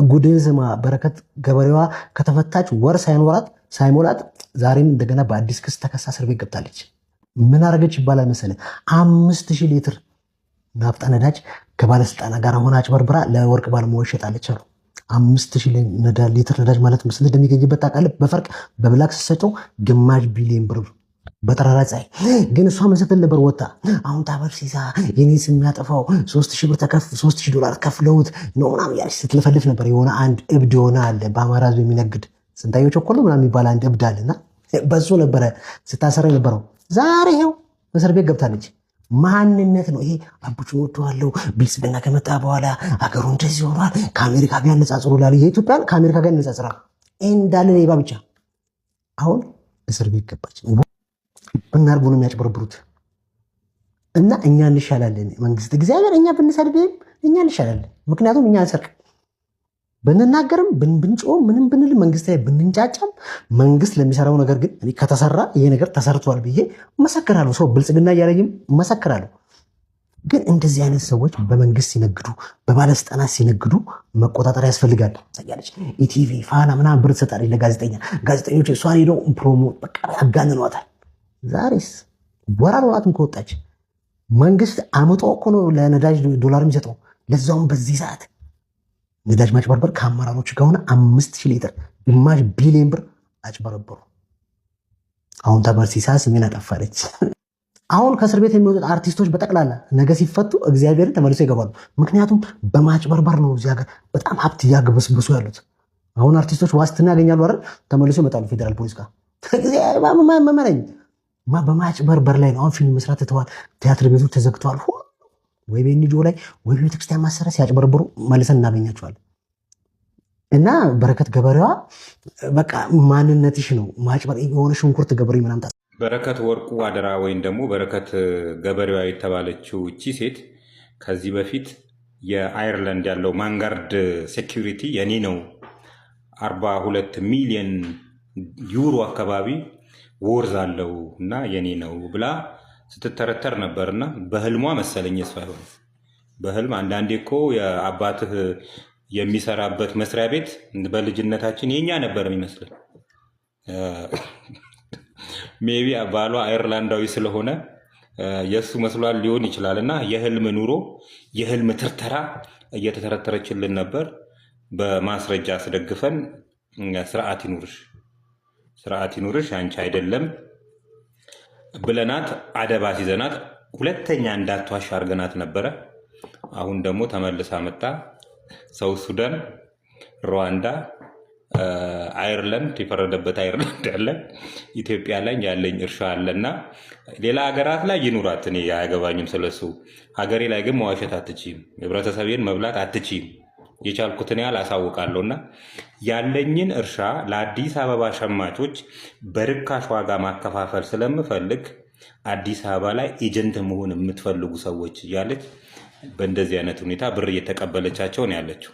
ጉድን ስማ በረከት ገበሬዋ ከተፈታች ወር ሳይሞላት ዛሬም እንደገና በአዲስ ክስ ተከሳ እስር ቤት ገብታለች። ምን አረገች ይባላል መሰለህ? 5000 ሊትር ናፍጣ ነዳጅ ከባለስልጣናት ጋር ሆና አጭበርብራ ለወርቅ ባለሙያዎች ሸጣለች አሉ። 5000 ሊትር ነዳጅ ማለት ምስል እንደሚገኝበት ታውቃለህ? በፈርቅ በብላክ ስትሰጠው ግማሽ ቢሊዮን ብር በጠራራ ፀሐይ። ግን እሷ ምን ስትል ነበር? ወጣ አሁን ታበርሲሳ የኔ ስም የሚያጠፋው 3000 ብር $3000 ከፍለውት ነው ምናምን ያለች ስትለፈልፍ ነበር። የሆነ አንድ እብድ የሆነ አለ በአማራ ሕዝብ የሚነግድ ስንታየው ቸኮል ምናምን የሚባል አንድ እብድ አለና በሱ ነበረ ስታሰራ የነበረው። ዛሬ ይኸው እስር ቤት ገብታለች። ማንነት ነው ይሄ? አቡቹን ወደዋለው ብልጽግና ከመጣ በኋላ አገሩ እንደዚህ ሆኗል። ከአሜሪካ ጋር ያነጻጽሩ ላሉ የኢትዮጵያን ከአሜሪካ ጋር ያነጻጽራል እንዳለ ሌባ ብቻ። አሁን እስር ቤት ገባች። ብናርጉ ነው የሚያጭበረብሩት። እና እኛ እንሻላለን። መንግስት እግዚአብሔር እኛ ብንሰድብም እኛ እንሻላለን። ምክንያቱም እኛ አንሰርቅ ብንናገርም ብንጮም ምንም ብንል መንግስት ላይ ብንንጫጫም መንግስት ለሚሰራው ነገር ግን እኔ ከተሰራ ይሄ ነገር ተሰርቷል ብዬ መሰክራለሁ። ሰው ብልጽግና እያለኝም መሰክራለሁ። ግን እንደዚህ አይነት ሰዎች በመንግስት ሲነግዱ፣ በባለስልጣናት ሲነግዱ መቆጣጠር ያስፈልጋል። ያለች ኢቲቪ ፋና ምናምን ብር ትሰጣለች ለጋዜጠኛ። ጋዜጠኞች እሷን ሄደው ፕሮሞት በቃ ያጋንኗታል። ዛሬስ ወራሯትም ከወጣች መንግስት አምጦ እኮ ነው ለነዳጅ ዶላር የሚሰጠው። ለዛውም በዚህ ሰዓት ነዳጅ ማጭበርበር ከአመራሮች ከሆነ 5000 ሊትር ግማሽ ቢሊዮን ብር አጭበረበሩ። አሁን ተበርሲሳ ስሜን አጠፋለች። አሁን ከእስር ቤት የሚወጡት አርቲስቶች በጠቅላላ ነገ ሲፈቱ እግዚአብሔርን ተመልሶ ይገባሉ። ምክንያቱም በማጭበርበር ነው እዚህ ሀገር በጣም ሀብት እያገበስብሱ ያሉት። አሁን አርቲስቶች ዋስትና ያገኛሉ አይደል? ተመልሶ ይመጣሉ ፌዴራል ፖሊስ ጋር። መመነኝ በማጭበርበር ላይ ነው። አሁን ፊልም መስራት ትተዋል። ቲያትር ቤቶች ተዘግተዋል። ወይ በኤንጂኦ ላይ ወይ ቤተክርስቲያን ማሰሪያ ሲያጭበረብሩ መልሰን እናገኛቸዋለን። እና በረከት ገበሬዋ በቃ ማንነትሽ ነው ማጭበር። የሆነ ሽንኩርት ገበሬ ምናምን በረከት ወርቁ አደራ ወይም ደግሞ በረከት ገበሬዋ የተባለችው እቺ ሴት ከዚህ በፊት የአየርላንድ ያለው ማንጋርድ ሴኪሪቲ የኔ ነው 42 ሚሊዮን ዩሮ አካባቢ ወርዝ አለው እና የኔ ነው ብላ ስትተረተር ነበርና በህልሟ መሰለኝ እሷ ይሆን በህልም አንዳንዴ እኮ የአባትህ የሚሰራበት መስሪያ ቤት በልጅነታችን የኛ ነበር የሚመስለን። ሜቢ ባሏ አየርላንዳዊ ስለሆነ የእሱ መስሏል ሊሆን ይችላል። እና የህልም ኑሮ የህልም ትርተራ እየተተረተረችልን ነበር። በማስረጃ አስደግፈን ስርዓት ይኑርሽ አንቺ አይደለም ብለናት አደባ ሲዘናት ሁለተኛ እንዳትዋሽ አድርገናት ነበረ። አሁን ደግሞ ተመልሳ መጣ። ሳውዝ ሱዳን፣ ሩዋንዳ፣ አየርላንድ የፈረደበት አየርላንድ አለ፣ ኢትዮጵያ ላይ ያለኝ እርሻ አለና ሌላ ሀገራት ላይ ይኑራት፣ እኔ አያገባኝም ስለሱ። ሀገሬ ላይ ግን መዋሸት አትችይም፣ ህብረተሰቤን መብላት አትችይም። የቻልኩትን ያህል አሳውቃለሁና ያለኝን እርሻ ለአዲስ አበባ ሸማቾች በርካሽ ዋጋ ማከፋፈል ስለምፈልግ አዲስ አበባ ላይ ኤጀንት መሆን የምትፈልጉ ሰዎች እያለች በእንደዚህ አይነት ሁኔታ ብር እየተቀበለቻቸው ነው ያለችው።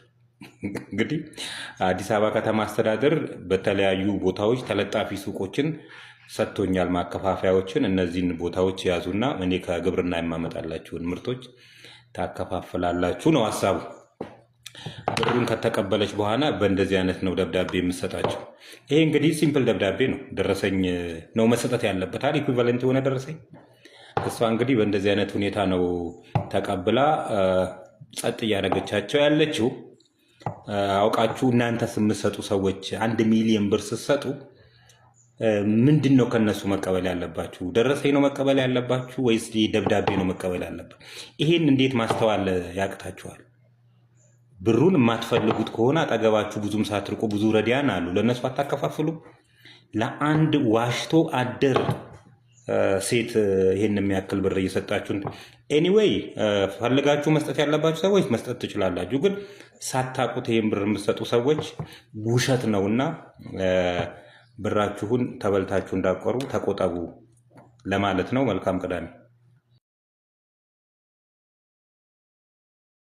እንግዲህ አዲስ አበባ ከተማ አስተዳደር በተለያዩ ቦታዎች ተለጣፊ ሱቆችን ሰጥቶኛል፣ ማከፋፈያዎችን። እነዚህን ቦታዎች ያዙና እኔ ከግብርና የማመጣላችሁን ምርቶች ታከፋፍላላችሁ ነው ሀሳቡ። ብሩን ከተቀበለች በኋላ በእንደዚህ አይነት ነው ደብዳቤ የምሰጣቸው። ይሄ እንግዲህ ሲምፕል ደብዳቤ ነው፣ ደረሰኝ ነው መሰጠት ያለበት አይደል? ኢኩቫለንት የሆነ ደረሰኝ። እሷ እንግዲህ በእንደዚህ አይነት ሁኔታ ነው ተቀብላ ጸጥ እያደረገቻቸው ያለችው። አውቃችሁ እናንተ የምትሰጡ ሰዎች 1 ሚሊዮን ብር ስትሰጡ ምንድን ነው ከነሱ መቀበል ያለባችሁ? ደረሰኝ ነው መቀበል ያለባችሁ ወይስ ደብዳቤ ነው መቀበል ያለባችሁ? ይሄን እንዴት ማስተዋል ያቅታችኋል? ብሩን የማትፈልጉት ከሆነ አጠገባችሁ ብዙም ሳትርቁ ብዙ ረዲያን አሉ፣ ለእነሱ አታከፋፍሉ? ለአንድ ዋሽቶ አደር ሴት ይሄን የሚያክል ብር እየሰጣችሁ፣ ኤኒዌይ ፈልጋችሁ መስጠት ያለባችሁ ሰዎች መስጠት ትችላላችሁ። ግን ሳታቁት ይሄን ብር የምትሰጡ ሰዎች ውሸት ነውና ብራችሁን ተበልታችሁ እንዳቆሩ ተቆጠቡ ለማለት ነው። መልካም ቅዳሜ።